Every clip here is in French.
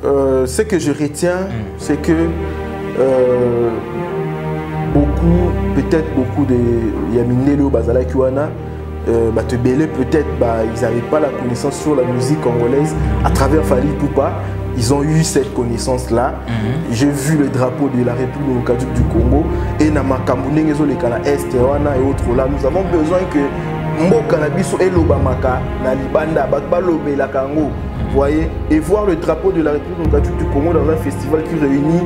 Ce que je retiens, c'est que peut-être beaucoup de Yaminelo Bazala Kiwana, peut-être ils n'avaient pas la connaissance sur la musique congolaise à travers Fally Ipupa. Ils ont eu cette connaissance-là. J'ai vu le drapeau de la République démocratique du Congo et Namakamune et autres là. Nous avons besoin que Mokanabiso et Lobamaka, Nalibanda, Bakbalobe, la Kango. Voyez, et voir le drapeau de la République démocratique du Congo dans un festival qui réunit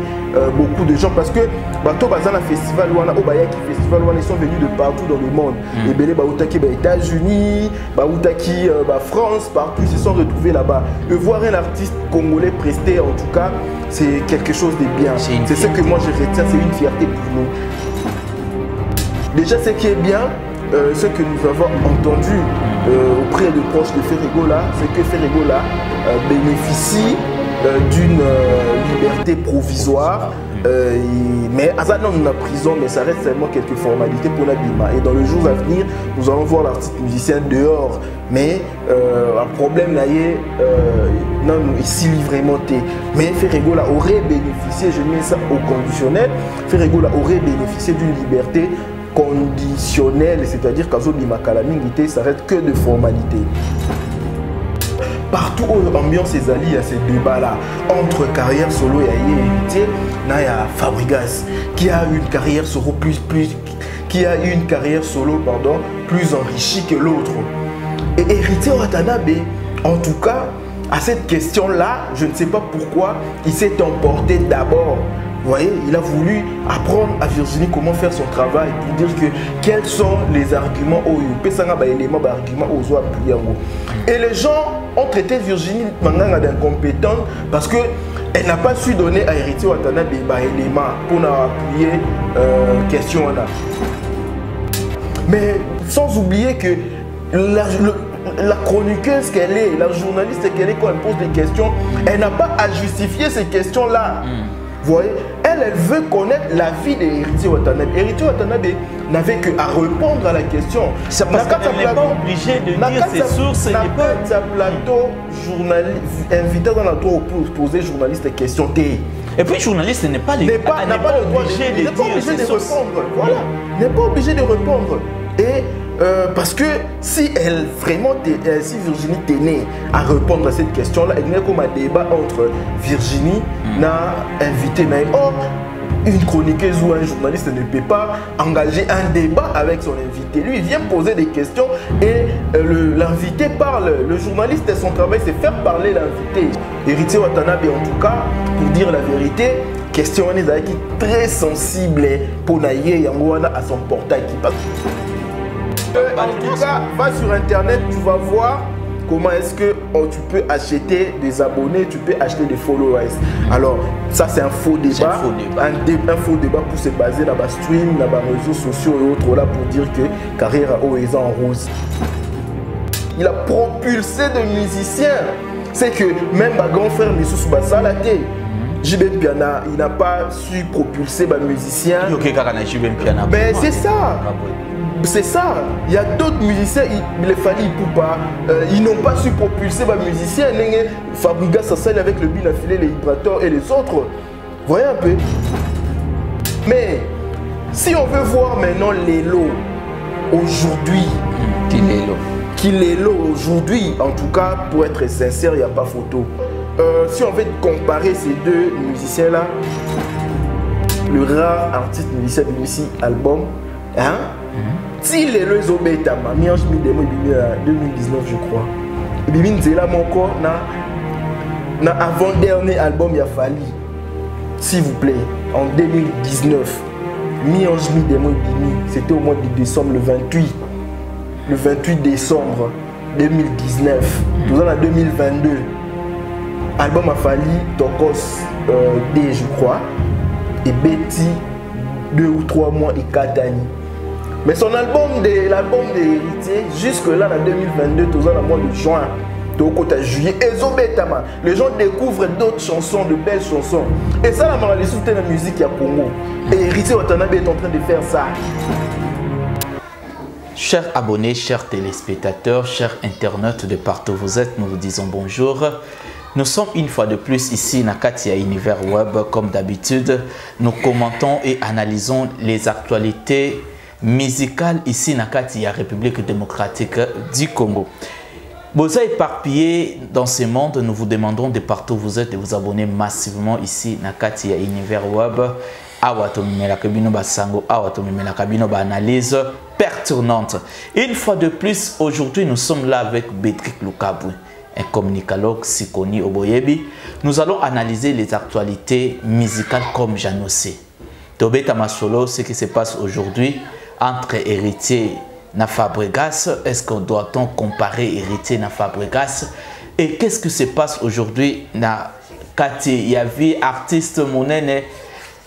beaucoup de gens, parce que Bato Bazana Festival Obayaki Festival ils sont venus de partout dans le monde. Et Belé Baoutaki États-Unis, Baoutaki France, partout ils se sont retrouvés là-bas. Et voir un artiste congolais prester, en tout cas, c'est quelque chose de bien. C'est ce que moi je retiens, c'est une fierté pour nous. Déjà, ce qui est bien, ce que nous avons entendu auprès de proches de Ferregola, c'est que Ferregola bénéficie d'une liberté provisoire, mais à la prison, mais ça reste seulement quelques formalités pour la Bima. Et dans le jour à venir, nous allons voir l'artiste musicien dehors, mais un problème là non, ici vraiment mais Ferregola aurait bénéficié, je mets ça au conditionnel, Ferregola aurait bénéficié d'une liberté conditionnelle, c'est-à-dire qu'à Bimakalamingité, ça reste que de formalités. Partout où l'ambiance est alliée à ces débats-là, entre carrière solo et héritier, il y a Fabregas qui a une carrière solo plus enrichie que l'autre. Et héritier Watanabe, en tout cas, à cette question-là, je ne sais pas pourquoi il s'est emporté d'abord. Vous voyez, il a voulu apprendre à Virginie comment faire son travail pour dire que quels sont les arguments et les gens ont traité Virginie d'incompétente parce qu'elle n'a pas su donner à Héritier Watanabe des éléments pour appuyer question là. Mais sans oublier que la chroniqueuse qu'elle est, la journaliste qu'elle est, quand elle pose des questions, elle n'a pas à justifier ces questions-là. Vous voyez, elle veut connaître la vie d'Héritier Watanabe. Héritier Watanabe n'avait qu'à répondre à la question. C'est parce qu'elle n'est pas obligée de dire ses sources. Elle n'est pas un plateau journaliste, invité dans la tour pour poser journaliste des questions. Et puis, journaliste n'a pas obligé de dire ses sources. Voilà, n'est pas obligé de répondre. Et parce que si elle vraiment, si Virginie tenait à répondre à cette question-là, il y a comme un débat entre Virginie et invité. Or, une chroniqueuse ou un journaliste ne peut pas engager un débat avec son invité. Lui, il vient poser des questions et l'invité parle. Le journaliste, son travail, c'est faire parler l'invité. Héritier Watanabe, en tout cas, pour dire la vérité, question est très sensible pour Naye Yangoana à son portail qui passe. En tout cas, va sur internet, tu vas voir comment est-ce que tu peux acheter des abonnés, tu peux acheter des followers. Alors, ça c'est un faux débat. Un faux débat pour se baser dans les streams, dans les réseaux sociaux et autres là pour dire que carrière est en rose. Il a propulsé des musiciens. C'est que même ma grand frère Missou Basalaté, JB Piana, il n'a pas su propulser les musiciens. Mais c'est ça. C'est ça, il y a d'autres musiciens, il Fally Ipupa, ils n'ont pas su propulser les musiciens. Fabregas s'assène avec le bin affilé, les Hydrator et les autres. Voyez un peu. Mais si on veut voir maintenant Lelo aujourd'hui, Lelo aujourd'hui, en tout cas, pour être sincère, il n'y a pas photo. Si on veut comparer ces deux musiciens-là, le rare artiste musicien de Lucie album, hein? Si les deux ont été en 2019, je crois. Et puis, c'est là mon corps, dans avant-dernier album, il y a Fally. S'il vous plaît, en 2019, c'était au mois de décembre, le 28 décembre 2019. Nous sommes en 2022. Album a Fally, Tokos D, je crois. Et Betty, 2 ou 3 mois et Katani. Mais son album d'Héritier, jusque-là, en 2022, tout ça, dans le mois de juin, au juillet, les gens découvrent d'autres chansons, de belles chansons. Et ça, la musique à Congo. Et Héritier Watanabe est en train de faire ça. Chers abonnés, chers téléspectateurs, chers internautes de partout où vous êtes, nous vous disons bonjour. Nous sommes une fois de plus ici na Katia Univers Web. Comme d'habitude, nous commentons et analysons les actualités musicales ici na Katia République démocratique du Congo. Vous êtes éparpillés dans ce monde, nous vous demandons de partout où vous êtes de vous abonner massivement ici na Katia Univers Web. Analyse pertinente. Une fois de plus, aujourd'hui, nous sommes là avec Bédrick Lukabwe, un communicologue Sikoni Oboyebi. Nous allons analyser les actualités musicales comme j'annonçais. Tobeta Masolo, ce qui se passe aujourd'hui entre Héritier et Fabregas. Est-ce qu'on doit-on comparer Héritier et Fabregas? Et qu'est-ce qui se passe aujourd'hui na Kati Yavi, artiste monene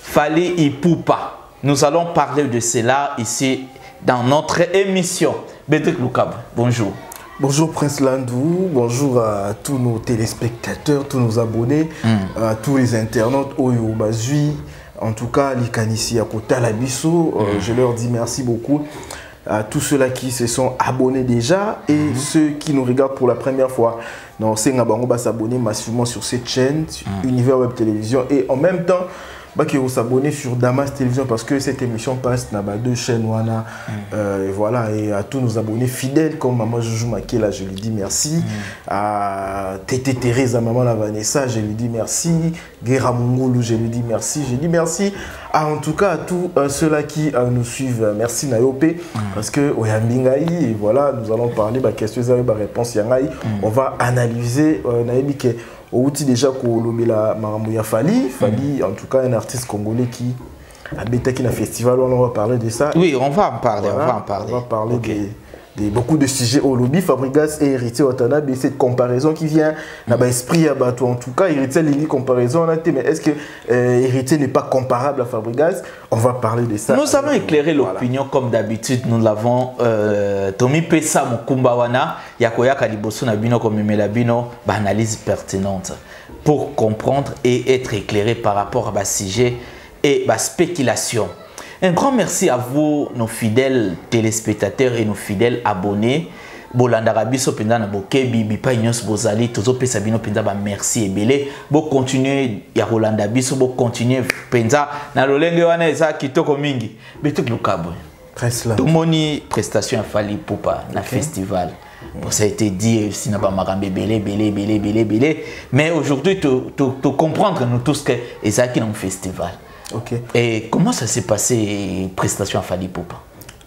Fally Ipupa. Nous allons parler de cela ici dans notre émission. Bédrick Lukabwe, bonjour. Bonjour Prince Landou, bonjour à tous nos téléspectateurs, tous nos abonnés, à tous les internautes Oyo Bazui, en tout cas les Kanissi à Kota Labiso. Je leur dis merci beaucoup à tous ceux-là qui se sont abonnés déjà et ceux qui nous regardent pour la première fois. Donc, c'est Ngabango va s'abonner massivement sur cette chaîne, Univers Web Télévision, et en même temps, qui vous s'abonner sur Damas Télévision parce que cette émission passe dans deux chaînes wana, et voilà, et à tous nos abonnés fidèles comme maman Joujou Makela, je lui dis merci, à Tété Thérèse, à maman la Vanessa, je lui dis merci, Guerra Mungulu, je lui dis merci, je dis merci en tout cas à tous ceux-là qui nous suivent, merci Nayope parce que Oyambingaï, et voilà, nous allons parler questions et réponses Yangaï, on va analyser Naïbike. Outil déjà Kolomela Maramouya Fally, en tout cas un artiste congolais qui a bêté qui a un festival, on va parler de ça. Oui, on va en parler, voilà, on va parler de beaucoup de sujets au lobby, Fabregas et Héritier Watanabe, cette comparaison qui vient dans l'esprit à bateau. En tout cas, Héritier Lili comparaison, mais est-ce que Héritier n'est pas comparable à Fabregas? On va parler de ça. Nous avons éclairé l'opinion comme d'habitude, nous l'avons Tommy Pesa Mukumbawana, Yakoya Kaliboso Nabino comme Melabino, analyse pertinente pour comprendre et être éclairé par rapport à ce sujet et à spéculation. Un grand merci à vous, nos fidèles téléspectateurs et nos fidèles abonnés. Bolandara biso penza na bokebi bipa nyos bozali tozo pesa bino penza ba merci ebele bo continuer ya Rolanda biso bo continuer penza na lolenge wana eza kitoko mingi. Bédrick Lukabwe. Tout moni prestation à Fally Ipupa na festival. Bon, ça a été dit si n'a pas marambe belé. Mais aujourd'hui tu comprendre nous tous que eza qui dans festival. Okay. Et comment ça s'est passé, prestation à Fally Ipupa?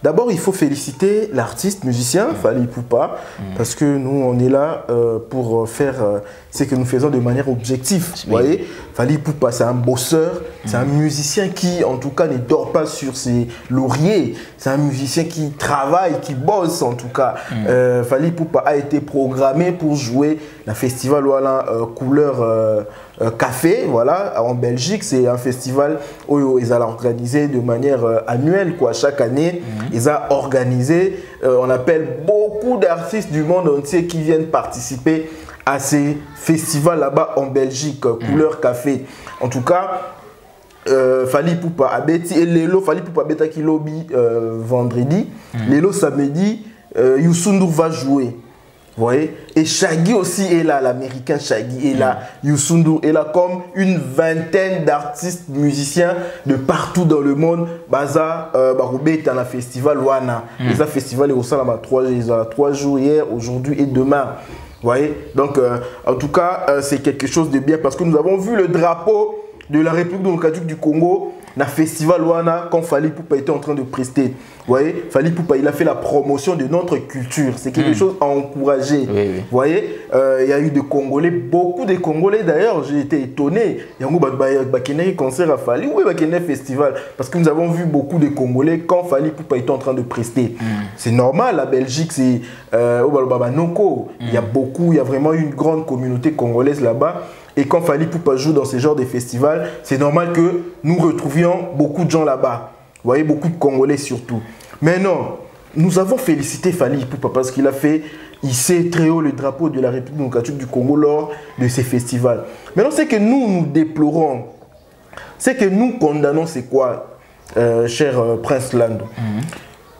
D'abord, il faut féliciter l'artiste, musicien, Fally Ipupa, parce que nous, on est là pour faire ce que nous faisons de manière objective. Vous voyez, Fally Ipupa, c'est un bosseur, c'est un musicien qui, en tout cas, ne dort pas sur ses lauriers. C'est un musicien qui travaille, qui bosse, en tout cas. Fally Ipupa a été programmé pour jouer le festival voilà, couleur café, voilà, en Belgique. C'est un festival où ils ont organisé de manière annuelle, quoi. Chaque année, ils ont organisé, on appelle beaucoup d'artistes du monde entier qui viennent participer à ces festivals là-bas en Belgique, couleur café. En tout cas, Fally Ipupa abeti et Lelo Fally Ipupa beta qui lobby vendredi, Lelo samedi, Youssou N'Dour va jouer. Vous voyez? Et Shaggy aussi est là, l'américain Shaggy est là, Youssou N'Dour est là, comme une vingtaine d'artistes musiciens de partout dans le monde. Baza, Baroubé est dans le festival Wana. Et ça, festival est au sein de 3 jours hier, aujourd'hui et demain. Vous voyez? Donc, en tout cas, c'est quelque chose de bien parce que nous avons vu le drapeau de la République démocratique du Congo dans le festival Wana quand Fally Ipupa était en train de prester. Vous voyez, Fally Ipupa, il a fait la promotion de notre culture. C'est quelque chose à encourager. Vous voyez, il y a eu des Congolais, beaucoup de Congolais d'ailleurs, j'ai été étonné. Il y a eu un concert à Fally, oui, un festival. Parce que nous avons vu beaucoup de Congolais quand Fally Ipupa était en train de prester. C'est normal, la Belgique, c'est Noko. Il y a beaucoup, il y a vraiment une grande communauté congolaise là-bas. Et quand Fally Ipupa joue dans ce genre de festival, c'est normal que nous retrouvions beaucoup de gens là-bas. Vous voyez, beaucoup de Congolais surtout. Mais non, nous avons félicité Fally Ipupa parce qu'il a fait hisser très haut le drapeau de la République démocratique du Congo lors de ces festivals. Maintenant, ce que nous déplorons, ce que nous condamnons, c'est quoi, cher Prince Landou?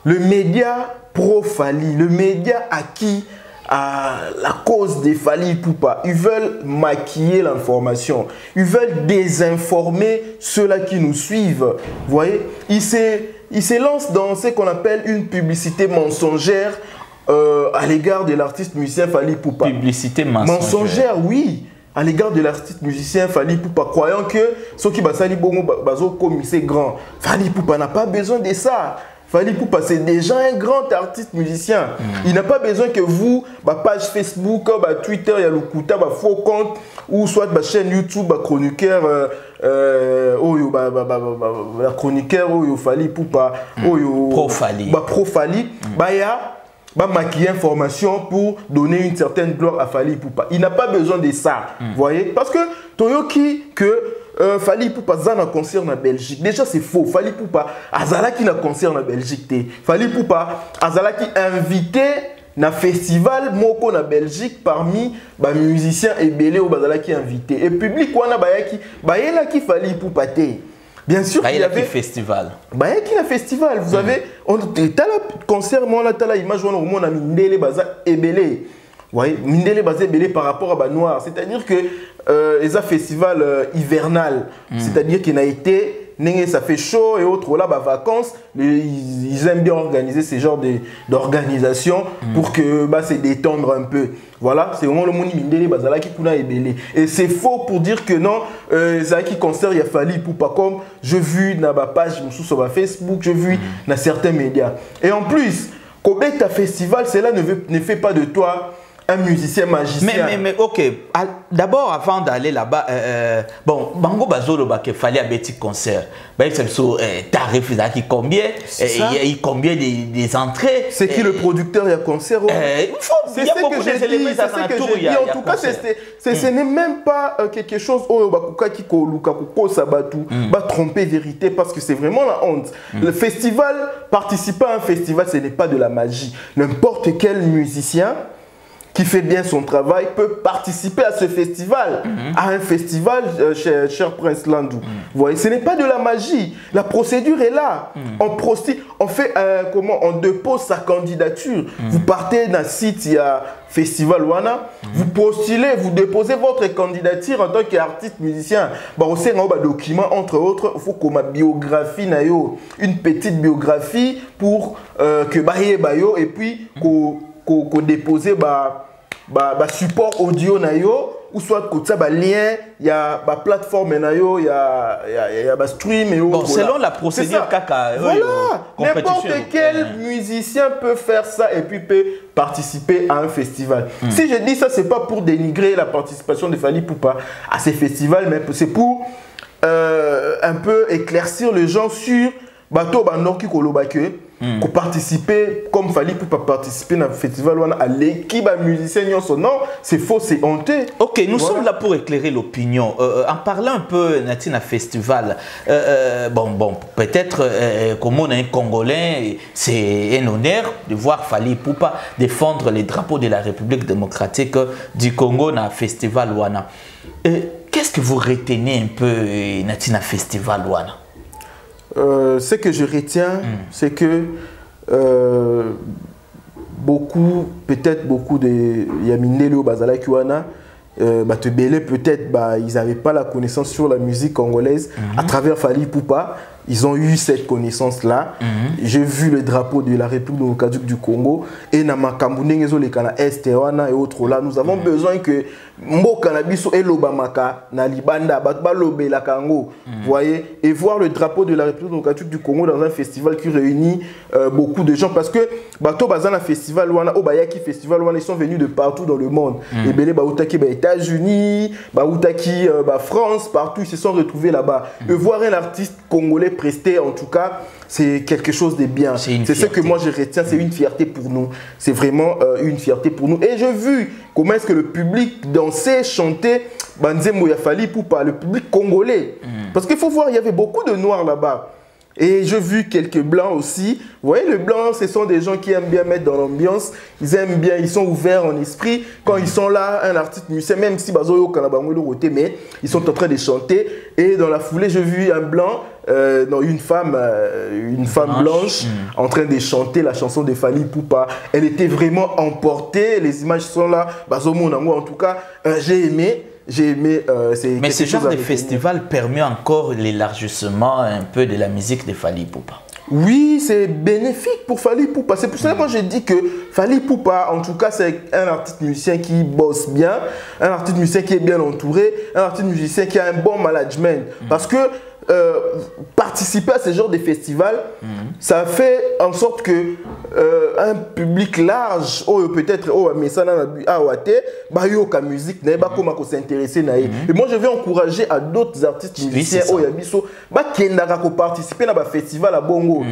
Le média pro-Fally, le média à qui la cause des Fally Ipupa. Ils veulent maquiller l'information. Ils veulent désinformer ceux-là qui nous suivent. Vous voyez, ils se lancent dans ce qu'on appelle une publicité mensongère à l'égard de l'artiste musicien Fally Ipupa. Publicité mensongère, oui. À l'égard de l'artiste musicien Fally Ipupa, croyant que ceux qui basali bongo bazo comme c'est grand. Fally Ipupa n'a pas besoin de ça. Fally Ipupa, c'est déjà un grand artiste musicien. Il n'a pas besoin que vous, page Facebook, Twitter, il y a le Kuta, faux compte, ou soit chaîne YouTube, chroniqueur, la chroniqueur, Fally Ipupa, Pro Fally. Pro Fally, maquiller information pour donner une certaine gloire à Fally Ipupa. Il n'a pas besoin de ça, vous voyez? Parce que Toyoki, Fally Ipupa a un concert en Belgique. Déjà, c'est faux. Fally Ipupa a un concert en Belgique. Fally Ipupa a invité un festival moko na Belgique parmi les musiciens et belé au bazalaki invité. Et public wana bayaki Fally Ipupa te. Bien sûr qu'il y avait festival. Bayaki na festival. Vous avez le concert moi là tala image wana on a mindele baza ebelé. Oui, mindele basé belé par rapport à Banoir. C'est-à-dire que les festivals hivernal, c'est-à-dire qu'il a été ça fait chaud et autres là vacances, ils aiment bien organiser ce genre d'organisation pour que se détendre un peu. Voilà, c'est au moment le monde mindele bazala qui kuna ebelé. Et c'est faux pour dire que non, ça qui concert il a fallu pour pas comme je vu na ba page sur Facebook, je vu dans certains médias. Et en plus, Kobeta festival, cela ne fait pas de toi un musicien magicien. Mais ok, d'abord avant d'aller là-bas, bon, Bango Bazolo qu'il fallait un petit concert. Ben, c'est tarif qui combien, il combien des entrées. C'est qui le producteur il y a concert? C'est ce que j'ai dit. En tout cas, ce n'est même pas quelque chose qui va tromper vérité parce que c'est vraiment la honte. Le festival, participer à un festival, ce n'est pas de la magie. N'importe quel musicien qui fait bien son travail peut participer à ce festival, à un festival, cher Prince Landou. Vous voyez, ce n'est pas de la magie. La procédure est là. On fait comment? On dépose sa candidature. Vous partez d'un site, il y a Festival Wana, vous postulez, vous déposez votre candidature en tant qu'artiste musicien. Aussi, on a un document, entre autres, il faut qu'on ait une biographie, une petite biographie pour que bayo et puis qu'on dépose support audio nayo ou soit que ça lien il y a plateforme nayo il y a stream et bon, selon la procédure kaka voilà, n'importe quel musicien peut faire ça et puis peut participer à un festival. Si je dis ça, c'est pas pour dénigrer la participation de Fally Ipupa à ces festivals, mais c'est pour un peu éclaircir les gens sur bateau bandor qui kolobake pour participer comme Fally Ipupa participer dans le festival à l'équipe musicien non, c'est faux, c'est honteux. Ok, nous sommes là pour éclairer l'opinion. En parlant un peu Natina Festival, bon peut-être comme on est un Congolais, c'est un honneur de voir Fally Ipupa défendre les drapeaux de la République démocratique du Congo dans le festival Wana. Qu'est-ce que vous retenez un peu Natina Festival Wana? Ce que je retiens, c'est que peut-être beaucoup de Yamindele ou Bazala Kiwana, peut-être ils n'avaient pas la connaissance sur la musique congolaise à travers Fally Ipupa. Ils ont eu cette connaissance-là. J'ai vu le drapeau de la République démocratique du Congo et na Makambune les Kana Est et autres là. Nous avons besoin que Mbo Kanabiso et l'Obamaka na Libanda Bakbalobe la Kango, voyez, et voir le drapeau de la République démocratique du Congo dans un festival qui réunit beaucoup de gens parce que Bato Bazana Festival Wana, Obayaki Festival Wana, ils sont venus de partout dans le monde. Et Belé Baoutaki États-Unis, Baoutaki France, partout ils se sont retrouvés là-bas. Et voir un artiste congolais prester, en tout cas, c'est quelque chose de bien. C'est ce que moi je retiens, c'est une fierté pour nous. C'est vraiment une fierté pour nous. Et j'ai vu comment est-ce que le public dansait, chantait, Banzembo Fally Ipupa, le public congolais. Parce qu'il faut voir, il y avait beaucoup de noirs là-bas. Et j'ai vu quelques blancs aussi. Vous voyez, les blancs, ce sont des gens qui aiment bien mettre dans l'ambiance. Ils aiment bien, ils sont ouverts en esprit. Quand ils sont là, un artiste musicien, même si Bazoyo Kanabango le roté, mais ils sont en train de chanter. Et dans la foulée, j'ai vu un blanc non, une femme blanche en train de chanter la chanson de Fally Ipupa. Elle était vraiment emportée. Les images sont là. En tout cas, j'ai aimé. Mais ce genre de festival permet encore l'élargissement un peu de la musique de Fally Ipupa. Oui, c'est bénéfique pour Fally Ipupa. C'est pour ça que moi je dis que Fally Ipupa, en tout cas, c'est un artiste musicien qui bosse bien, un artiste musicien qui est bien entouré, un artiste musicien qui a un bon management. Parce que participer à ce genre de festival, ça fait en sorte que un public large, peut-être musique, comment s'intéresser. Et moi je vais encourager à d'autres artistes musiciens qui participer à un festival à Bongo.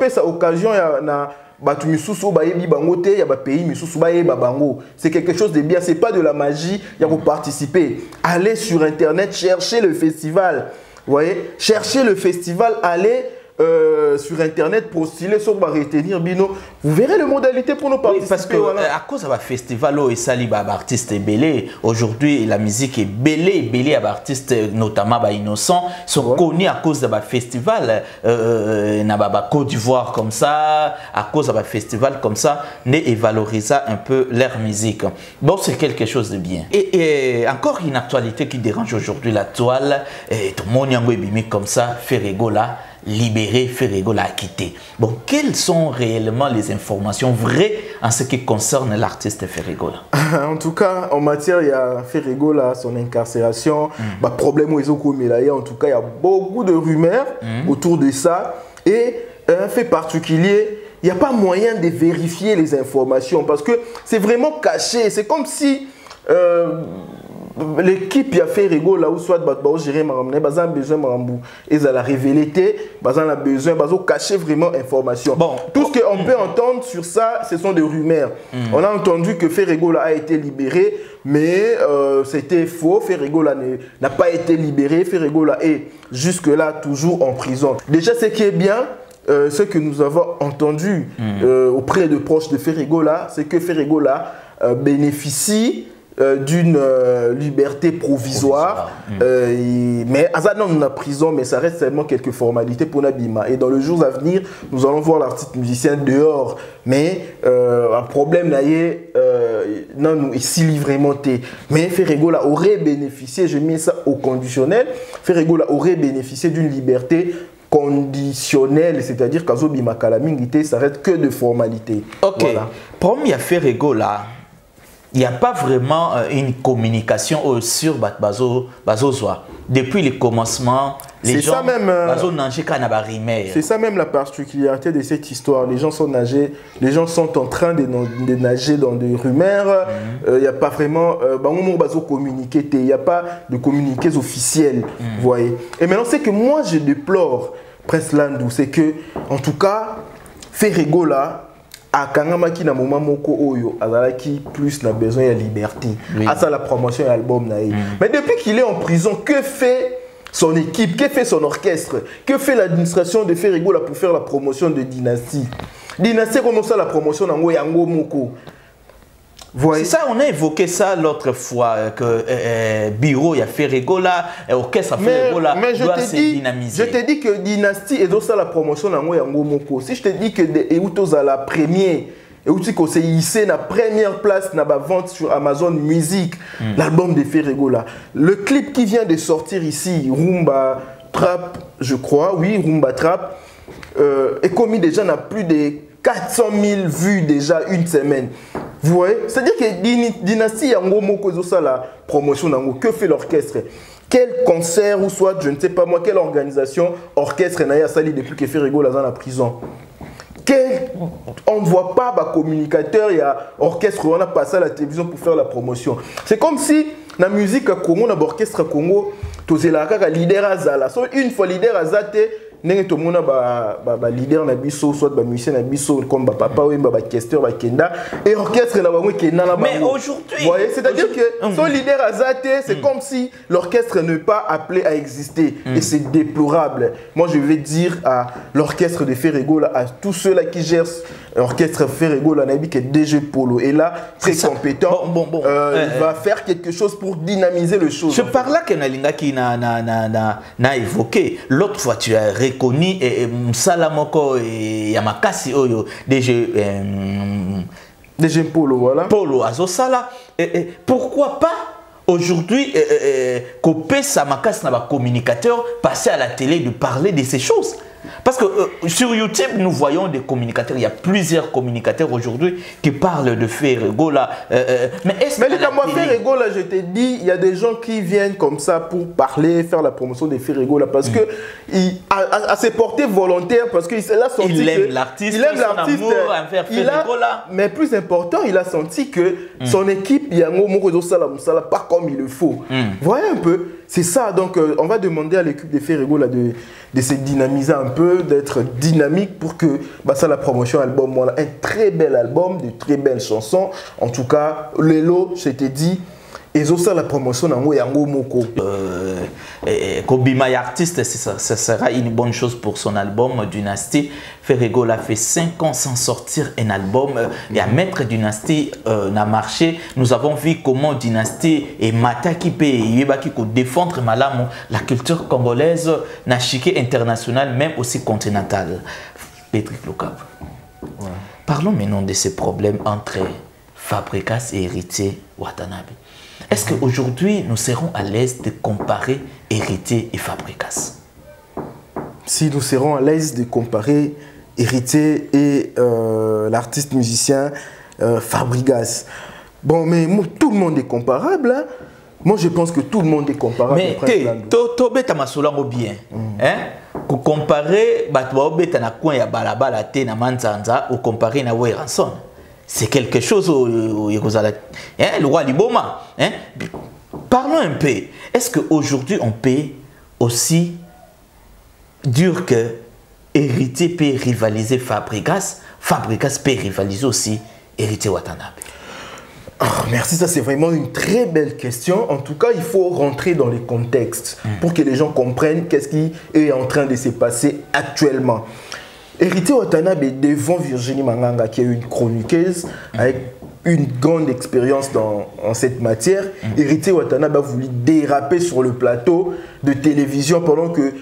Ça occasion c'est quelque chose de bien, c'est pas de la magie, il y a participer. Allez sur internet, cherchez le festival. Vous voyez, cherchez le festival, allez sur internet, postuler sur retenir Bino. Vous verrez les modalités pour nous participer. Oui, parce que à cause d'un festival où il y a des artistes belés, aujourd'hui la musique est belée à des artistes notamment innocents, sont connus à cause d'un festival na Côte d'Ivoire comme ça, à cause d'un festival comme ça, et valoriser un peu leur musique. Bon, c'est quelque chose de bien. Et encore une actualité qui dérange aujourd'hui la toile, tout le monde est comme ça, Ferrego là. Libéré, Ferrego l'a quitté. Bon, quelles sont réellement les informations vraies en ce qui concerne l'artiste Ferrego là? En tout cas, en matière, il y a Ferrego là, son incarcération, problème où ils ont commis là. En tout cas, il y a beaucoup de rumeurs autour de ça. Et un fait particulier, il n'y a pas moyen de vérifier les informations parce que c'est vraiment caché. C'est comme si l'équipe a fait Ferrego là où soit gérer Maramne, besoin Marambou, ils ont la révélé, besoin de cacher vraiment information. Bon, tout ce qu'on peut entendre sur ça, ce sont des rumeurs. On a entendu que Ferrego là a été libéré, mais c'était faux. Ferrego là n'a pas été libéré. Ferrego là est jusque là toujours en prison. Déjà, ce qui est bien. Ce que nous avons entendu auprès de proches de Ferrego là, c'est que Ferrego là bénéficie d'une liberté provisoire. Mais Azadon on a prison, mais ça reste seulement quelques formalités pour Nabima. Et dans les jours à venir, nous allons voir l'artiste musicien dehors. Mais un problème là, non, nous ici vraiment mais Ferrego là aurait bénéficié, je mets ça au conditionnel, Ferrego là aurait bénéficié d'une liberté conditionnelle, c'est-à-dire qu'Azobi Makalamingité s'arrête que de formalités. Ok. Voilà. Premier Ferrego là, il n'y a pas vraiment une communication sur Bazozoa. Depuis le commencement, les gens c'est ça même la particularité de cette histoire. Les gens sont en train de nager dans des rumeurs. Il n'y a pas vraiment communiqué. Il n'y a pas de communiqués officiels. Vous voyez. Et maintenant, c'est que moi je déplore Prince Landou, c'est que en tout cas, Ferrego là. À Kangamaki na moment moko oyo azalaki plus na besoin de liberté à ça la promotion de l'album mais depuis qu'il est en prison, que fait son équipe, que fait son orchestre, que fait l'administration de Ferrego là pour faire la promotion de Dynasty comment ça la promotion nango yango moko. C'est ça, on a évoqué ça l'autre fois, que bureau, il y a Ferrego là, orchestre Ferrego là, doit se dynamiser. Je te dis que Dynasty est dans la promotion dans Yango Moko. Si je te dis que Eutos à la première, Eutos c'est ici la première place na vente sur Amazon Music, l'album de Ferrego là. Le clip qui vient de sortir ici, Rumba Trap, je crois, oui, Rumba Trap, est commis déjà n'a plus de 400 000 vues déjà une semaine. Vous voyez? C'est-à-dire que Dynasty Yango Moko ça la promotion nango. Que fait l'orchestre? Quel concert ou soit, je ne sais pas moi, quelle organisation orchestre n'a sali depuis que Ferrego là dans la prison? On ne voit pas de communicateur, il y a orchestre, on a passé à la télévision pour faire la promotion. C'est comme si la musique à Congo, dans l'orchestre à Congo, tu es là, leader Azala. Une fois leader Azate, n'est tout le monde a leader na biso, soit ba musicien na biso, comme ba papa ou ba questeur ba kenda, et orchestre na ba kenda na ba. Mais aujourd'hui, vous voyez, c'est-à-dire que son leader Azate, c'est comme si l'orchestre n'est pas appelé à exister, et c'est déplorable. Moi, je vais dire à l'orchestre de Ferrego, à tous ceux-là qui gèrent l'orchestre Ferrego, là, que DG Polo est là, très compétent. Il va faire quelque chose pour dynamiser le show. Je parle là que Nalinga qui n'a évoqué. L'autre fois, tu as reconnu Salamoko et Yamakasi Oyo, DG Polo, voilà. Polo Azosala. Pourquoi pas aujourd'hui, couper Samakasi n'a pas communicateur, passer à la télé de parler de ces choses? Parce que sur YouTube, nous voyons des communicateurs. Il y a plusieurs communicateurs aujourd'hui qui parlent de Ferrego là. Mais est-ce que moi, Ferrego là, je t'ai dit, il y a des gens qui viennent comme ça pour parler, faire la promotion de Ferrego là, parce que à ses portées volontaires, parce qu'il a senti il aime l'artiste, il aime l'artiste. Mais plus important, il a senti que son équipe, il y a un mot pas comme il le faut. Voyez un peu. C'est ça, donc on va demander à l'équipe de Ferrego là, de se dynamiser un peu, d'être dynamique pour que ça, la promotion album, voilà, un très bel album, de très belles chansons. En tout cas, Lelo, je t'ai dit, et ça, la promotion nango yango moko. Kobima artiste, ça sera une bonne chose pour son album Dynasty. Ferrego l'a fait 5 ans sans sortir un album et à mettre Dynasty n'a marché. Nous avons vu comment Dynasty et Mata qui défendre malamu la culture congolaise, na chiqué international, même aussi continental. Patrick Lokap. Parlons maintenant de ces problèmes entre Fabregas et Héritier Watanabe. Est-ce qu'aujourd'hui, nous serons à l'aise de comparer Héritier et Fabregas? Si nous serons à l'aise de comparer Héritier et l'artiste musicien Fabregas. Bon, mais tout le monde est comparable. Hein? Moi, je pense que tout le monde est comparable. Mais Tobé Tamasolango bien. Pour comparer, Batouaobé Tanakouen ya Balabala Te na Manzanza, ou comparer na Ranson. C'est quelque chose au le roi Liboma. Parlons un peu. Est-ce qu'aujourd'hui, on peut aussi dire que Héritier peut rivaliser Fabregas, Fabregas peut rivaliser aussi Héritier Watanabe? Oh, merci, ça c'est vraiment une très belle question. En tout cas, il faut rentrer dans les contextes pour que les gens comprennent qu'est-ce qui est en train de se passer actuellement. Héritier Watanabe est devant Virginie Manganga, qui est une chroniqueuse avec une grande expérience dans cette matière. Héritier Watanabe a voulu déraper sur le plateau de télévision pendant que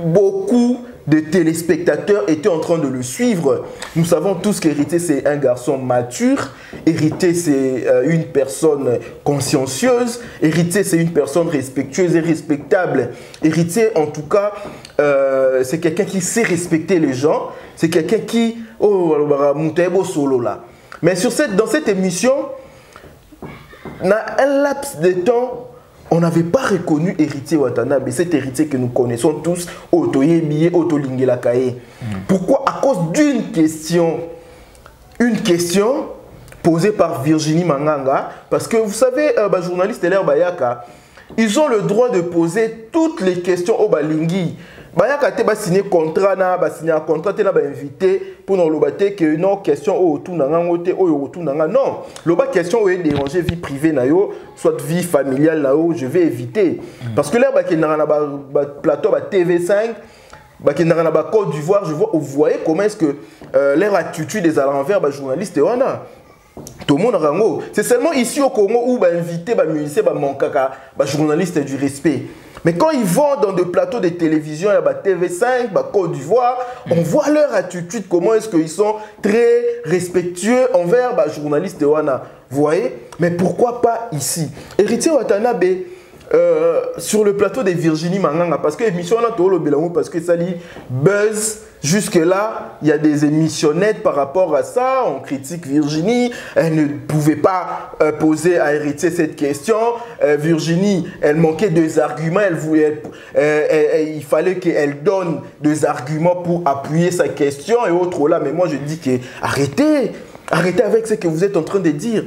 beaucoup de téléspectateurs étaient en train de le suivre. Nous savons tous qu'Héritier, c'est un garçon mature. Héritier, c'est une personne consciencieuse. Héritier, c'est une personne respectueuse et respectable. Héritier, en tout cas, c'est quelqu'un qui sait respecter les gens. C'est quelqu'un qui... Oh, solo là. Mais dans cette émission, dans un laps de temps, on n'avait pas reconnu Héritier Watanabe, cet héritier que nous connaissons tous, Otoyebiye, Otolingela-Kaye. Pourquoi? À cause d'une question. Une question posée par Virginie Manganga. Parce que vous savez, journaliste Hélène Bayaka, ils ont le droit de poser toutes les questions au Balingi. Bayaka te ba signé contrat na ba signé un contrat te na ba invité pour nous lobater que non question au tout nanga ngote au retour nanga non loba question est déranger vie privée na yo soit vie familiale là où je vais éviter parce que là ba ki na ba plateau ba TV5 ba ki na ba Côte d'Ivoire je vois vous voyez comment est-ce que leur attitude des à l'envers ba journaliste wana tout le monde rango c'est seulement ici au Congo où ba invité ba musicien ba monkaka ba journaliste du respect. Mais quand ils vont dans des plateaux de télévision, il y a TV5, Côte d'Ivoire, on voit leur attitude, comment est-ce qu'ils sont très respectueux envers les journalistes de Wana. Vous voyez? Mais pourquoi pas ici? Héritier Watanabe, sur le plateau de Virginie Manganga, parce que l'émission parce que ça dit buzz. Jusque-là, il y a des émissionnettes par rapport à ça. On critique Virginie. Elle ne pouvait pas poser à Héritier cette question. Virginie, elle manquait des arguments. Il fallait qu'elle donne des arguments pour appuyer sa question et autres là. Mais moi, je dis que arrêtez avec ce que vous êtes en train de dire.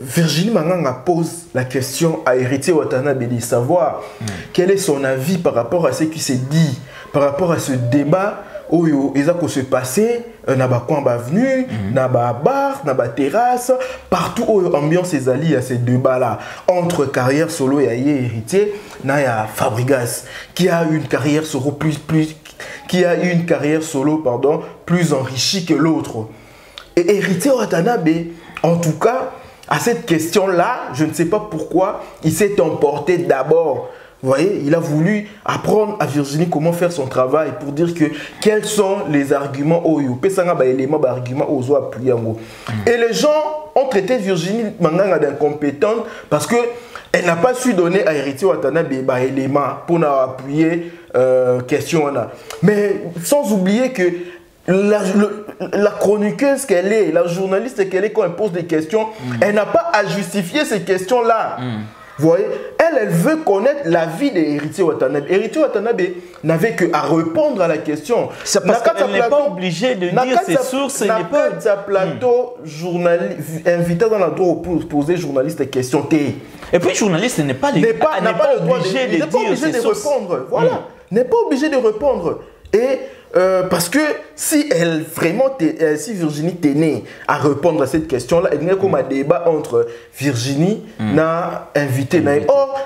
Virginie Manganga pose la question à Héritier Watanabe de savoir quel est son avis par rapport à ce qui s'est dit, par rapport à ce débat où il a se passer, na ba coin avenue, na ba bar, na ba terrasse, partout où l'ambiance est alliée à ces débats là entre carrière solo et Héritier, na ya Fabregas qui a une carrière solo plus enrichie que l'autre. Et Héritier Watanabe, en tout cas, à cette question-là, je ne sais pas pourquoi, il s'est emporté d'abord. Vous voyez, il a voulu apprendre à Virginie comment faire son travail pour dire que quels sont les arguments et les gens ont traité Virginie Manganga d'incompétente parce que elle n'a pas su donner à Héritier Watanabe des éléments pour appuyer question. Mais sans oublier que la chroniqueuse qu'elle est, la journaliste qu'elle est, quand elle pose des questions, elle n'a pas à justifier ces questions-là. Vous voyez, elle veut connaître l'avis d'Héritier Watanabe. Héritier Watanabe n'avait qu'à répondre à la question. C'est parce qu'elle n'est pas obligée de dire ses sources. Elle n'est pas plateau invité dans l'endroit pour poser journaliste des questions. Et puis, journaliste n'est pas obligé de dire ses sources. Voilà, n'est pas obligé de répondre. Et parce que si Virginie tenait à répondre à cette question-là, il y a comme un débat entre Virginie et invité. Or,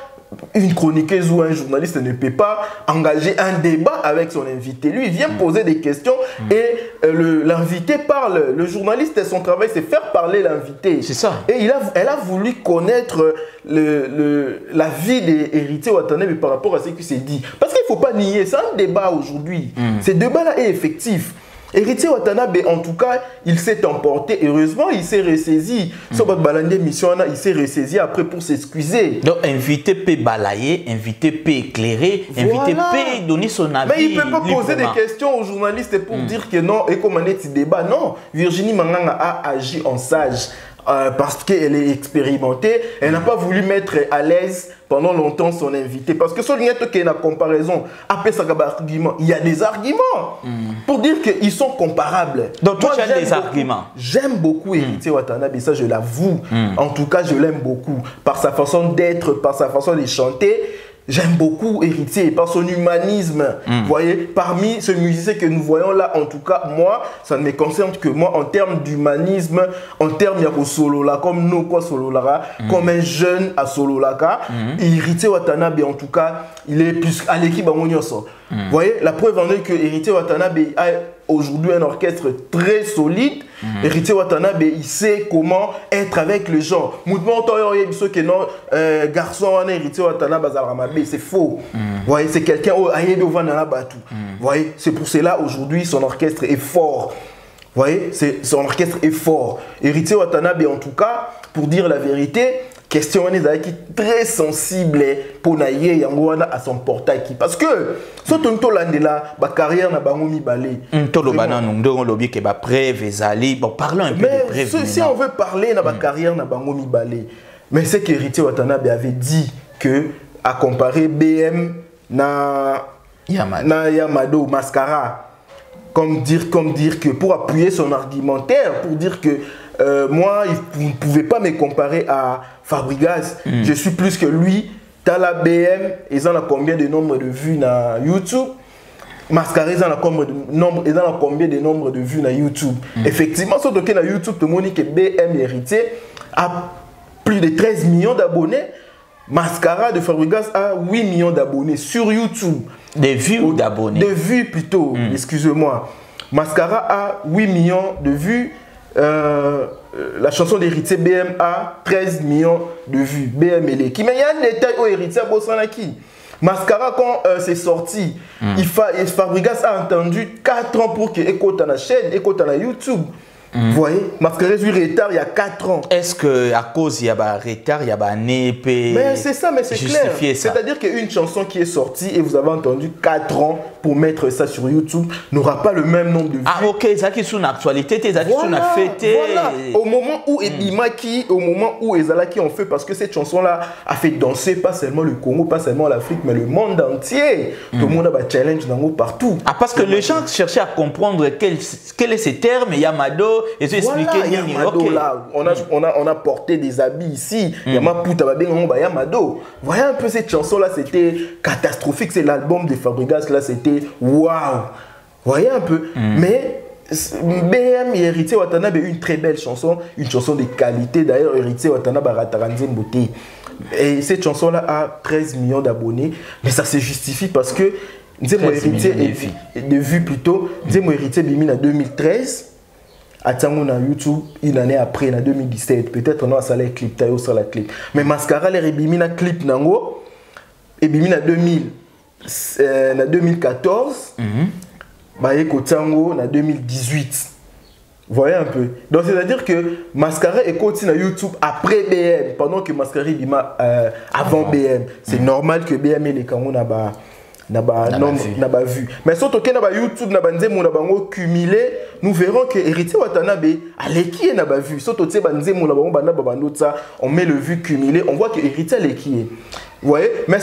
une chroniqueuse ou un journaliste ne peut pas engager un débat avec son invité. Lui, il vient poser des questions et l'invité parle. Le journaliste, son travail, c'est faire parler l'invité. C'est ça. Et elle a voulu connaître l'avis des Héritiers Watanabe par rapport à ce qui s'est dit. Parce qu'il ne faut pas nier, c'est un débat aujourd'hui. Ce débat-là est effectif. Héritier Watanabe, en tout cas, il s'est emporté. Heureusement, il s'est ressaisi. Sur votre balandé mission, il s'est ressaisi après pour s'excuser. Donc, invité peut balayer, invité peut éclairer, invité peut donner son avis. Mais il ne peut pas poser des questions aux journalistes pour dire que non, et comment est ce débat. Non, Virginie Manganga a agi en sage. Parce qu'elle est expérimentée, elle n'a pas voulu mettre à l'aise pendant longtemps son invité. Parce que il y a une comparaison. Après ça, il y a des arguments pour dire qu'ils sont comparables. Donc, toi, tu as des arguments. J'aime beaucoup Héritier Watanabe, ça je l'avoue. En tout cas, je l'aime beaucoup. Par sa façon d'être, par sa façon de chanter. J'aime beaucoup Héritier par son humanisme. Vous voyez, parmi ce musicien que nous voyons là, en tout cas, moi, ça ne me concerne que moi, en termes d'humanisme, en termes de solo là, comme nous, quoi, solo là, comme un jeune à solo là, Héritier Watanabe, en tout cas, il est plus à l'équipe à Monyoso. Vous voyez, la preuve en est que Héritier Watanabe a aujourd'hui un orchestre très solide. Héritier Watanabe, il sait comment être avec les gens. Garçon, Héritier Watanabe, c'est faux. Vous voyez, c'est quelqu'un qui voyez, c'est pour cela aujourd'hui son orchestre est fort. Vous voyez, son orchestre est fort. Héritier Watanabe, en tout cas, pour dire la vérité, question qui est très sensible pour naïe à son portail parce que si on a la carrière na bango mibale parlons un peu de preuves. Si on veut parler de la carrière na bango mibale, mais c'est qu'Héritier Watanabe avait dit que à comparer BM na Yamado Mascara comme dire que pour appuyer son argumentaire, pour dire que moi, vous ne pouvez pas me comparer à Fabregas. Je suis plus que lui. T'as la BM, ils ont combien de nombre de vues sur YouTube? Mascara, ils ont combien de nombre de vues sur YouTube? Effectivement, sur YouTube, tout le monde dit que BM Héritier a plus de 13 millions d'abonnés. Mascara de Fabregas a 8 millions d'abonnés sur YouTube. Des vues ou d'abonnés? De vues plutôt, excusez-moi. Mascara a 8 millions de vues. La chanson d'Héritier BM a 13 millions de vues. BM et qui mais il y a un détail au Héritier Bossanaki. Mascara quand c'est sorti, Fabregas a entendu 4 ans pour qu'il écoute la chaîne, écoute la YouTube. Vous voyez, Mascara eu retard il y a 4 ans. Est-ce que à cause il y a un retard, il y a un épée? Mais c'est ça, mais c'est clair. C'est-à-dire qu'une chanson qui est sortie et vous avez entendu 4 ans pour mettre ça sur YouTube n'aura pas le même nombre de vues. Ah ok, ça qui est sur l'actualité, ça qui est sur la fête. Voilà. Au moment où Ebimaki, au moment où Ezalaki ont fait, parce que cette chanson-là a fait danser pas seulement le Congo, pas seulement l'Afrique, mais le monde entier. Tout le monde a un challenge partout. Ah parce que les gens cherchaient à comprendre quel est ce terme, Yamado. et tu expliquer Yamado là, on a porté des habits ici, Yamaputa Yamado. Voyez un peu cette chanson là, c'était catastrophique, c'est l'album de Fabregas là, c'était waouh. Voyez un peu, mais BM et Héritier Watanabe une très belle chanson, une chanson de qualité. D'ailleurs, Héritier Watanabe Rataranzen Beauté. Et cette chanson là a 13 millions d'abonnés, mais ça se justifie parce que mon héritier de vues plutôt, mon héritier Bimina 2013, à na YouTube une année après, en 2017, peut-être on a salé clip, taillé sur la clip. Mais Mascara les Bimina clip nango, et Bimina 2014, bah Tango en 2018. Vous voyez un peu. Donc c'est-à-dire que Mascara est continué sur YouTube après BM, pendant que Mascara Bima avant BM. C'est normal que BM et les Kango n'a pas vu. Mais surtout que na YouTube n'a pas cumulé, nous verrons que Héritier Watanabe a l'équipe n'a pas vu. Surtout que on met le vu cumulé, on voit que Héritier a l'équipe. Vous voyez? Mais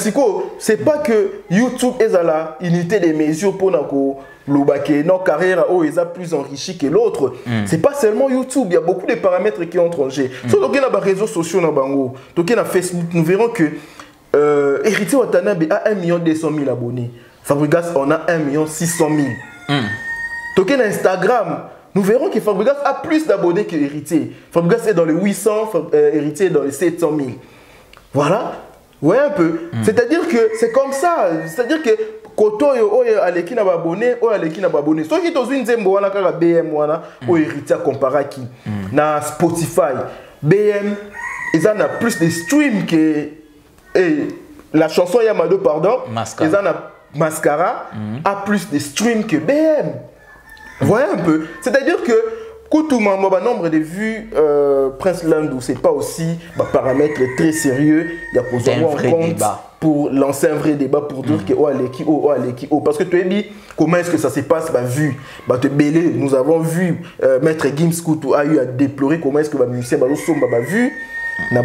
c'est pas que YouTube est à la unité des mesures pour nos carrières est plus enrichie que l'autre. C'est pas seulement YouTube, il y a beaucoup de paramètres qui entrent en jeu. Surtout que dans les réseaux sociaux, dans Facebook, nous verrons que Héritier Watanabe a 1 200 000 abonnés. Fabregas en a 1 600 000. Donc dans Instagram, nous verrons que Fabregas a plus d'abonnés que Héritier. Fabregas est dans les 800, Héritier est dans les 700 000. Voilà. Ouais, un peu. C'est-à-dire que c'est comme ça. C'est-à-dire que Koto a l'équipe abonné, a l'équipe abonné. Soit qui est une zembo wana kaka BM wana, Héritier comparé qui na Spotify. BM, ils ont plus de streams que la chanson Yamado, pardon. Ils ont Mascara a plus de streams que BM. Voyez un peu. C'est-à-dire que Koutouma, nombre de vues, Prince Landou, c'est pas aussi un paramètre très sérieux. Il y a pour avoir en compte pour lancer un vrai débat pour dire que parce que tu as dit comment est-ce que ça se passe, vu, nous avons vu Maître Gims Koutou a eu à déplorer comment est-ce que les musiciens ont vu la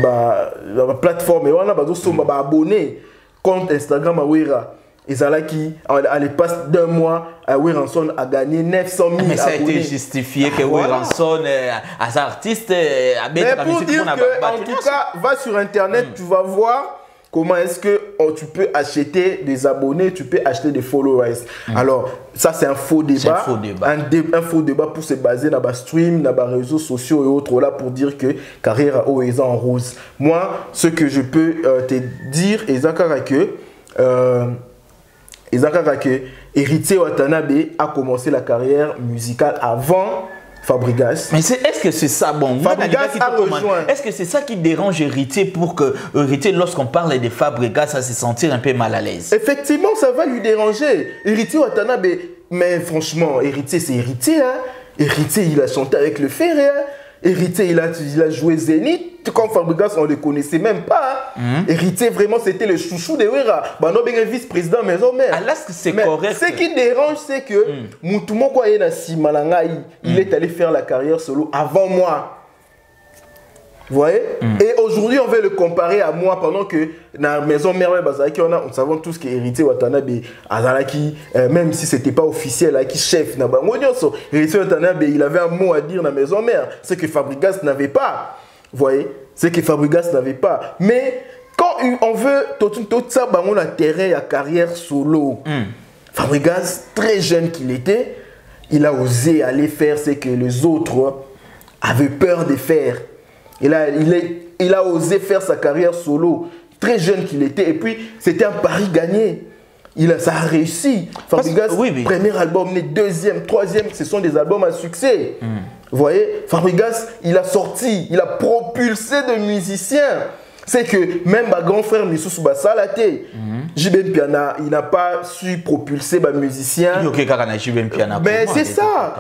plateforme et on a abonné compte Instagram à Wera. Et ça là qui, à l'espace d'un mois, Weranson a gagné 900 000 mais ça a été justifié que Weranson, as artiste, a mais pour dire que, en tout cas, va sur Internet, tu vas voir comment est-ce que tu peux acheter des abonnés, tu peux acheter des followers. Alors, ça c'est un faux débat. Un faux débat pour se baser dans les streams, dans les réseaux sociaux et autres là pour dire que carrière est en rose. Moi, ce que je peux te dire, que Héritier Watanabe a commencé la carrière musicale avant Fabregas. Mais est-ce que c'est ça bon? Fabregas a rejoint. Est-ce que c'est ça qui dérange Héritier pour que Héritier, lorsqu'on parle de Fabregas, ça se sentir un peu mal à l'aise? Effectivement, ça va lui déranger. Héritier Watanabe, mais franchement, Héritier, c'est Héritier. Hein? Héritier, il a chanté avec le fer. Hein? Héritier, il a joué Zénith. Comme Fabregas, on ne le connaissait même pas. Héritier, vraiment, c'était le chouchou de Wera. Bano bien vice-président maison mère. Ah là, c'est correct. Ce qui dérange, c'est que Moutoumon il est allé faire la carrière solo avant moi. Vous voyez? Et aujourd'hui, on veut le comparer à moi pendant que dans la maison mère, on savons tous que Héritier Watanabe, même si ce n'était pas officiel, qui chef, Héritier Watanabe, il avait un mot à dire dans la maison mère. C'est que Fabregas n'avait pas. Vous voyez? C'est que Fabregas n'avait pas. Mais quand on veut tout ça, on a terrain à carrière solo. Fabregas, très jeune qu'il était, il a osé aller faire ce que les autres avaient peur de faire. Il a osé faire sa carrière solo, très jeune qu'il était, et puis c'était un pari gagné. Ça a réussi. Fabregas, premier album, deuxième, troisième, ce sont des albums à succès. Vous voyez, Fabregas, il a sorti, il a propulsé de musiciens. C'est que même ma grand frère Missou Bassalate, JB Piana, il n'a pas su propulser les musiciens. Mais c'est ça.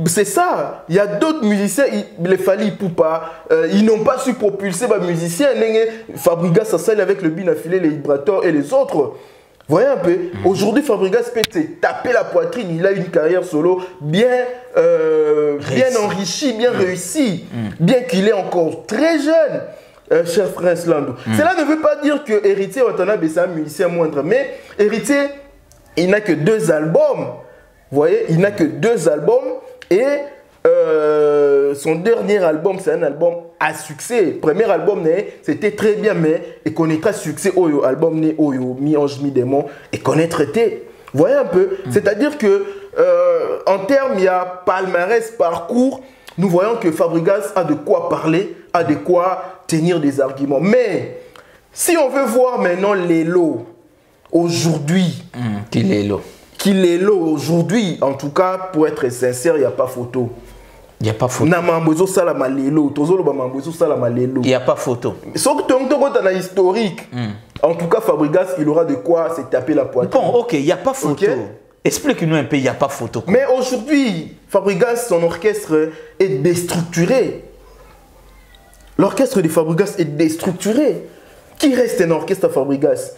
C'est ça. Il y a d'autres musiciens, les Fali Poupa, ils n'ont pas su propulser les musiciens. Fabregas s'assale avec le Binafilé, les Vibrator et les autres. Voyez un peu, aujourd'hui Fabregas peut se taper la poitrine, il a une carrière solo bien enrichie, bien réussie, bien qu'il est encore très jeune, cher Prince Landou. Cela ne veut pas dire que Héritier Watanabe c'est un musicien moindre, mais Héritier, il n'a que 2 albums, vous voyez, il n'a que 2 albums, et son dernier album, c'est un album à succès. Premier album, c'était très bien, mais il connaîtra succès. Oyo, album, Oyo, mi-ange, mi-démon, et connaître été. Vous voyez un peu? C'est-à-dire que, en termes, il y a palmarès, parcours, nous voyons que Fabregas a de quoi parler, a de quoi tenir des arguments. Mais, si on veut voir maintenant Lelo, aujourd'hui, qu'il est là aujourd'hui, en tout cas, pour être sincère, il n'y a pas photo. Il n'y a pas photo. Il n'y a pas photo. Sauf que tu as historique. En tout cas, Fabregas, il aura de quoi se taper la poitrine. Bon, ok, il n'y a pas photo. Okay. Explique-nous un peu, il n'y a pas photo. Mais aujourd'hui, Fabregas, son orchestre est déstructuré. L'orchestre de Fabregas est déstructuré. Qui reste un orchestre à Fabregas?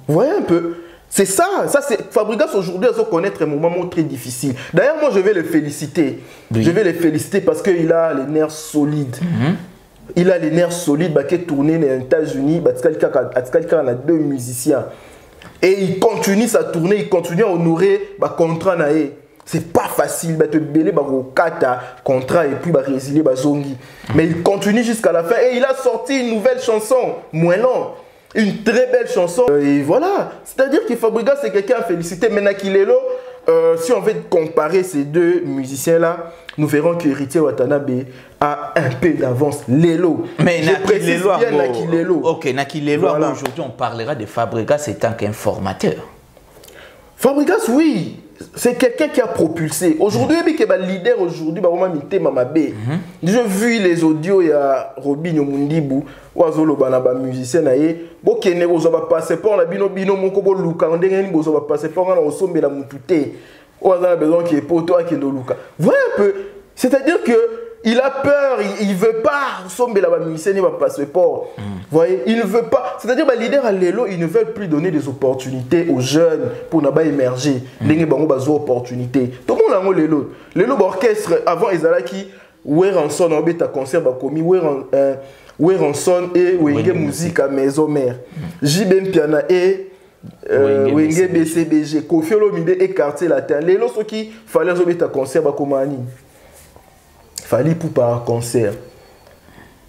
Vous voyez un peu? C'est ça, c'est Fabregas aujourd'hui, à connaître un moment très difficile. D'ailleurs, moi, je vais le féliciter. Oui. Je vais le féliciter parce qu'il a les nerfs solides. Il a les nerfs solides, qui est tourné aux États-Unis, il a 2 musiciens. Et il continue sa tournée, il continue à honorer le contrat. C'est pas facile, te belé au contrat et puis résilier zongi. Mais il continue jusqu'à la fin et il a sorti une nouvelle chanson, Moellon. Une très belle chanson. Et voilà. C'est-à-dire que Fabregas, c'est quelqu'un à féliciter. Mais Nakilelo, si on veut comparer ces deux musiciens-là, nous verrons que Héritier Watanabe a un peu d'avance. Lelo. Mais Nakilelo, bien Nakilelo. Ok, Nakilelo, voilà. Aujourd'hui, on parlera de Fabregas en tant qu'informateur. Fabregas, oui. C'est quelqu'un qui a propulsé. Aujourd'hui, il est leader aujourd'hui. J'ai vu les audios, il y a Robinho Mundibu, Oazolo Banaba musicien, Bokene Bozoba passeport, la bino bino Mokobo Luka, on dégaine Bozoba passeport, on a osombe la mutute. Oazana besoin qui est pour toi qui est de Luka. Voilà un peu. C'est-à-dire que il a peur, il ne veut pas somber la musicien, il va passeport. Vous voyez, il ne veut pas. C'est-à-dire que les leaders à Lelo, ils ne veulent plus donner des opportunités aux jeunes pour ne pas émerger. Les gens ont des opportunités. Tout le monde a Lelo. Lelo, l'orchestre, avant, ils allaient qui Weranson, on a un concert, commis Weranson et Wenge Musique à Maison Mère. JBM Piana et Wenge BCBG. Kofi Olomide et Quartier Latin. Lelo, ceux qui fallait un concert, Bakomani. Fallait pour par concert.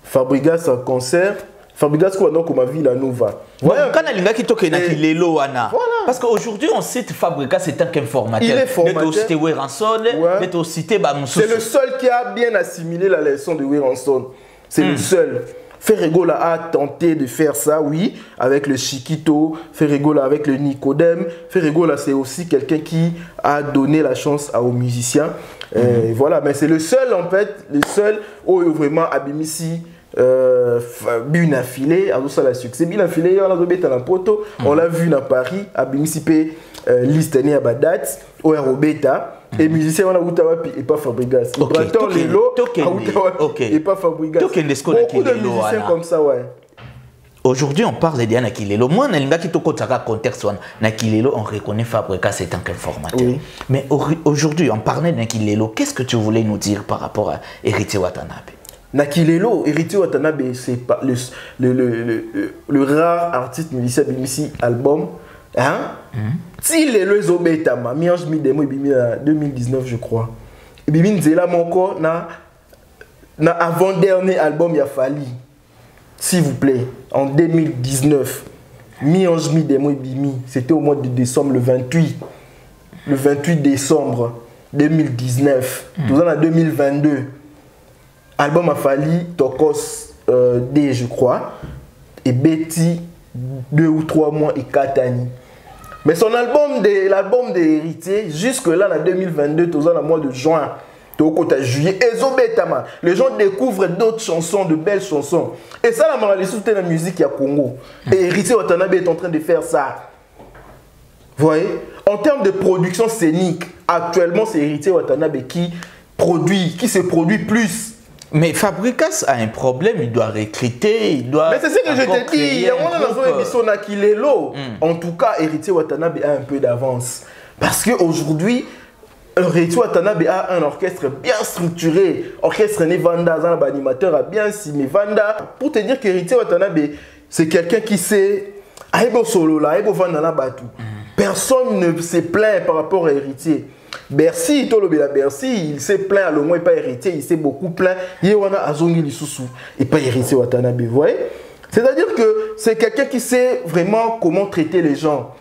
Fabregas en concert. Fabregas quoi donc comme Villa Nova. Voilà. Quand on a qui toque Nakilelo wana. Parce qu'aujourd'hui on cite Fabregas c'est un qu'informateur. Il est formateur. De citer Weranson, de citer Bamoussou. C'est le seul qui a bien assimilé la leçon de Weranson. C'est le seul. Ferregola a tenté de faire ça, oui, avec le Chiquito, Ferregola avec le Nicodème. Ferregola, c'est aussi quelqu'un qui a donné la chance aux musiciens. Voilà, mais c'est le seul, en fait, le seul où vraiment Abimisi bien affilé, à ça la succès. Bien affilé, on a donné dans la poto, on l'a vu dans Paris, Abimisi P, liste à Badat, au Robeta. Et musicien, on a Outawapi et pas Fabregas. Braton Lelo, et pas Fabregas. Beaucoup de musiciens comme ça, ouais. Aujourd'hui, on parle de Nakilelo. Moi, on a contexte, Nakilelo, on reconnaît Fabregas en tant qu'informateur. Oui. Mais aujourd'hui, on parlait de Nakilelo. Qu'est-ce que tu voulais nous dire par rapport à Héritier Watanabe? Nakilelo, Héritier Watanabe, c'est le rare artiste musicien Bimisi album. Hein? Si les deux obétama, mi-ange mi-démon, il en 2019, je crois. Et puis, Nzela Moko, na avant-dernier album, il a fallu. S'il vous plaît, en 2019, mi-ange mi-démon, c'était au mois de décembre, le 28 décembre 2019. Tout ça en 2022. Album a fallu, Tokos D, je crois. Et Betty, 2 ou 3 mois et Katani. Mais son l'album de Héritier, jusque-là, en 2022, tout ça, en mois de juin, juillet, les gens découvrent d'autres chansons, de belles chansons. Et ça, la moralité, c'était la musique à Congo. Et Héritier Watanabe est en train de faire ça. Vous voyez? En termes de production scénique, actuellement, c'est Héritier Watanabe qui se produit plus. Mais Fabregas a un problème, il doit recruter, il doit... Mais c'est ce que je te dis, il y a dans une émission Nakilelo. En tout cas, Héritier Watanabe a un peu d'avance. Parce qu'aujourd'hui, Héritier Watanabe a un orchestre bien structuré. Orchestre Nevanda, un animateur a bien signé Vanda. Pour te dire qu'Héritier Watanabe, c'est quelqu'un qui sait... Aïbo solo là, Aïbo Vanda là, Batou. Personne ne se plaint par rapport à Héritier. Bercy, Bercy, il s'est plaint à l'au moins pas hérité, il s'est beaucoup plaint. Il y a Azongi Lisusu et pas hérité Watanabe, vous voyez? C'est-à-dire que c'est quelqu'un qui sait vraiment comment traiter les gens.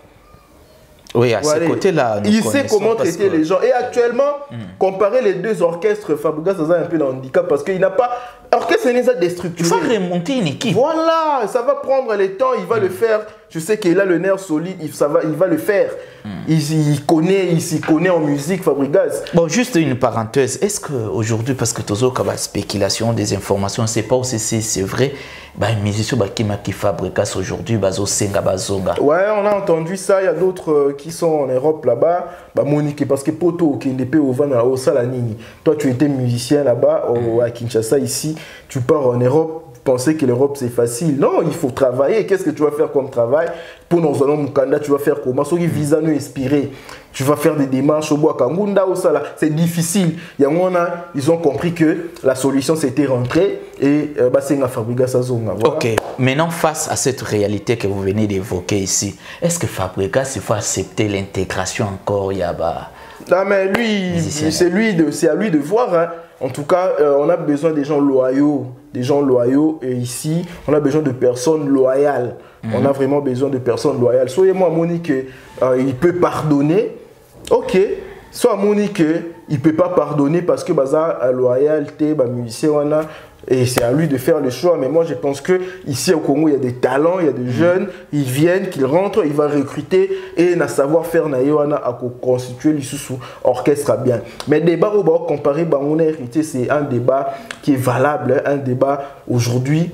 Oui, à ce côté-là, il sait comment traiter les gens. Et actuellement, comparer les deux orchestres, Fabregas a un peu de handicap parce qu'il n'a pas... L'orchestre n'est déstructuré. Il faut remonter une équipe. Voilà, ça va prendre le temps, il va le faire. Je sais qu'il a le nerf solide, il va le faire. Il s'y connaît en musique, Fabregas. Bon, juste une parenthèse. Est-ce qu'aujourd'hui, parce que toujours quand il y a spéculation, des informations, on ne sait pas si c'est vrai, un musicien qui Fabregas aujourd'hui, ouais, on a entendu ça. Il y a d'autres qui sont en Europe là-bas. Monique, parce que Poto, qui est au Vana, au Salanini. Toi, tu étais musicien là-bas, à Kinshasa, ici. Tu pars en Europe. Penser que l'Europe c'est facile. Non, il faut travailler. Qu'est-ce que tu vas faire comme travail? Pour nos allons Mukanda, tu vas faire comment? Soit visa nous inspiré. Tu vas faire des démarches au bois Kamunda ou ça là. C'est difficile. Ils ont compris que la solution c'était rentrer et c'est un Fabregas Azonga. Voilà. Ok. Maintenant, face à cette réalité que vous venez d'évoquer ici, est-ce que Fabregas il faut accepter l'intégration encore? Non, mais lui, c'est à lui de voir. Hein. En tout cas, on a besoin des gens loyaux. Des gens loyaux. Et ici, on a besoin de personnes loyales. On a vraiment besoin de personnes loyales. Soyez-moi, Monique, il peut pardonner. Ok. Soit Monique, il ne peut pas pardonner parce que la loyauté, musicien, et c'est à lui de faire le choix. Mais moi, je pense que ici au Congo, il y a des talents, il y a des jeunes. Ils viennent, qu'ils rentrent, il va recruter et na savoir-faire à constituer l'issue orchestre bien. Mais débat où comparer on a hérité, c'est un débat qui est valable, un débat aujourd'hui.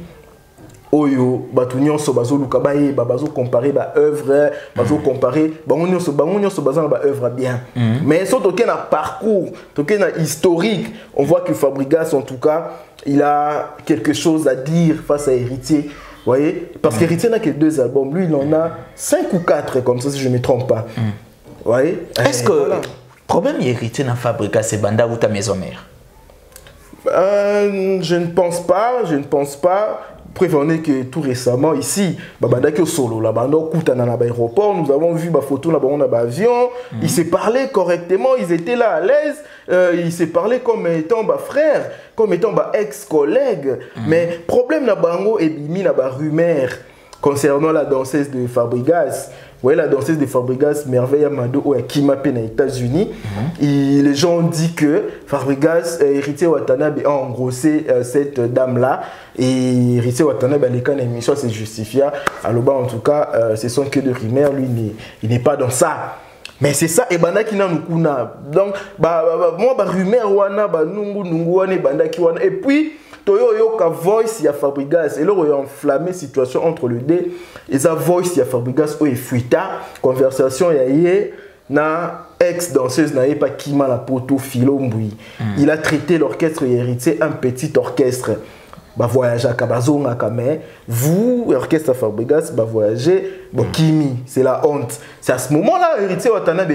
Oyo batunion so bazo lukabaye bazo comparer œuvre bazo comparer bangonyo so bazana œuvre bien mais surtout qu'il y a un parcours qu'il y a un historique on voit que Fabregas en tout cas il a quelque chose à dire face à Héritier, vous voyez, parce qu'Héritier n'a que 2 albums, lui il en a 5 ou 4 comme ça si je ne me trompe pas, vous voyez. Est-ce que le problème Héritier dans Fabregas c'est banda ou ta maison mère? Je ne pense pas. Prévenez que tout récemment ici, solo là, l'aéroport, nous avons vu photo là, on a avion, ils se parlaient correctement, ils étaient là à l'aise, ils se parlaient comme étant frères, comme étant ex-collègues. Mais problème na bango et bimi na rumeur concernant la danseuse de Fabregas. Vous voyez la danseuse de Fabregas, Merveille Amado, qui m'a aux États-Unis. Les gens ont dit que Fabregas, Héritier Watanabe, a engrossé cette dame-là. Et Héritier Watanabe, les cas d'émission, c'est justifié. Alors, en tout cas, ce sont que de rumeurs. Lui, il n'est pas dans ça. Mais c'est ça, et banda qui n'a nous donc, moi, rumeur, wana, nungu, wana, banda qui wana. Et puis, Toyo ka voice ya Fabregas et là il y a enflammé situation entre les deux et ça voice ya Fabregas ou fuita conversation ya yé na ex danseuse na pas Kima la poto Philo Mbui. Il a traité l'orchestre Héritier un petit orchestre. Voyager à Kabazonga mais vous orchestre Fabregas voyager Kimi, c'est la honte. C'est à ce moment-là Héritier Watanabe